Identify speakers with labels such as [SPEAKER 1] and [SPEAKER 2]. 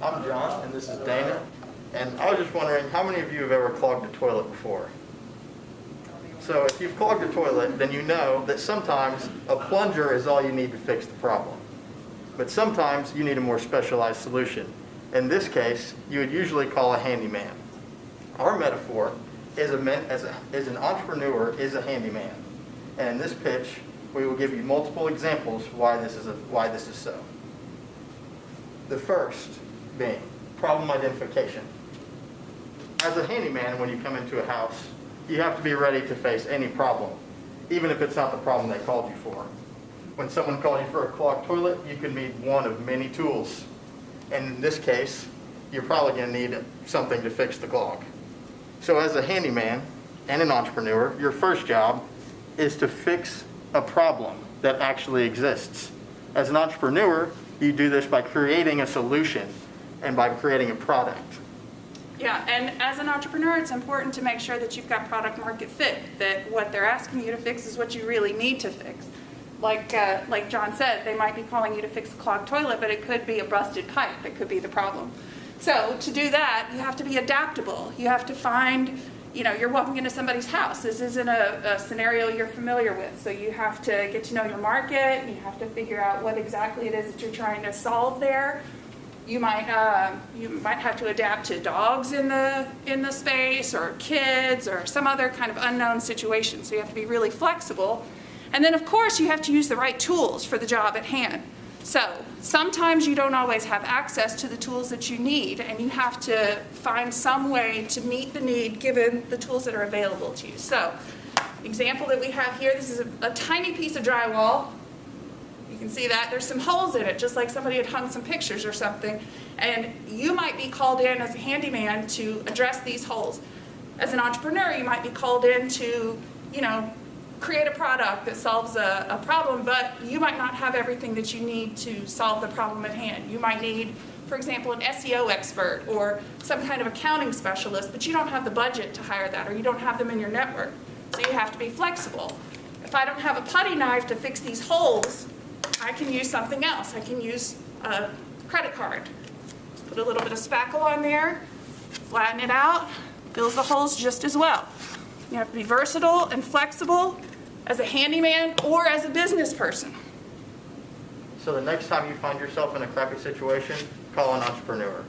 [SPEAKER 1] I'm John, and this is Dana. And I was just wondering, how many of you have ever clogged a toilet before? So if you've clogged a toilet, then you know that sometimes a plunger is all you need to fix the problem. But sometimes you need a more specialized solution. In this case, you would usually call a handyman. Our metaphor is an entrepreneur is a handyman. And in this pitch, we will give you multiple examples why this is so. The first being problem identification. As a handyman, when you come into a house, you have to be ready to face any problem, even if it's not the problem they called you for. When someone called you for a clogged toilet, you could need one of many tools. And in this case, you're probably going to need something to fix the clog. So as a handyman and an entrepreneur, your first job is to fix a problem that actually exists. As an entrepreneur, you do this by creating a solution and by creating a product.
[SPEAKER 2] Yeah, and as an entrepreneur, it's important to make sure that you've got product market fit, that what they're asking you to fix is what you really need to fix. Like John said, they might be calling you to fix a clogged toilet, but it could be a busted pipe that could be the problem. So to do that, you have to be adaptable. You have to find, you're walking into somebody's house. This isn't a scenario you're familiar with. So you have to get to know your market. You have to figure out what exactly it is that you're trying to solve there. You might have to adapt to dogs in the space, or kids, or some other kind of unknown situation. So you have to be really flexible. And then, of course, you have to use the right tools for the job at hand. So sometimes you don't always have access to the tools that you need, and you have to find some way to meet the need given the tools that are available to you. So the example that we have here, this is a tiny piece of drywall. You can see that there's some holes in it, just like somebody had hung some pictures or something. And you might be called in as a handyman to address these holes. As an entrepreneur, you might be called in to, create a product that solves a problem, but you might not have everything that you need to solve the problem at hand. You might need, for example, an SEO expert or some kind of accounting specialist, but you don't have the budget to hire that, or you don't have them in your network. So you have to be flexible. If I don't have a putty knife to fix these holes, I can use something else. I can use a credit card. Put a little bit of spackle on there, flatten it out, fills the holes just as well. You have to be versatile and flexible as a handyman or as a business person.
[SPEAKER 1] So the next time you find yourself in a crappy situation, call an entrepreneur.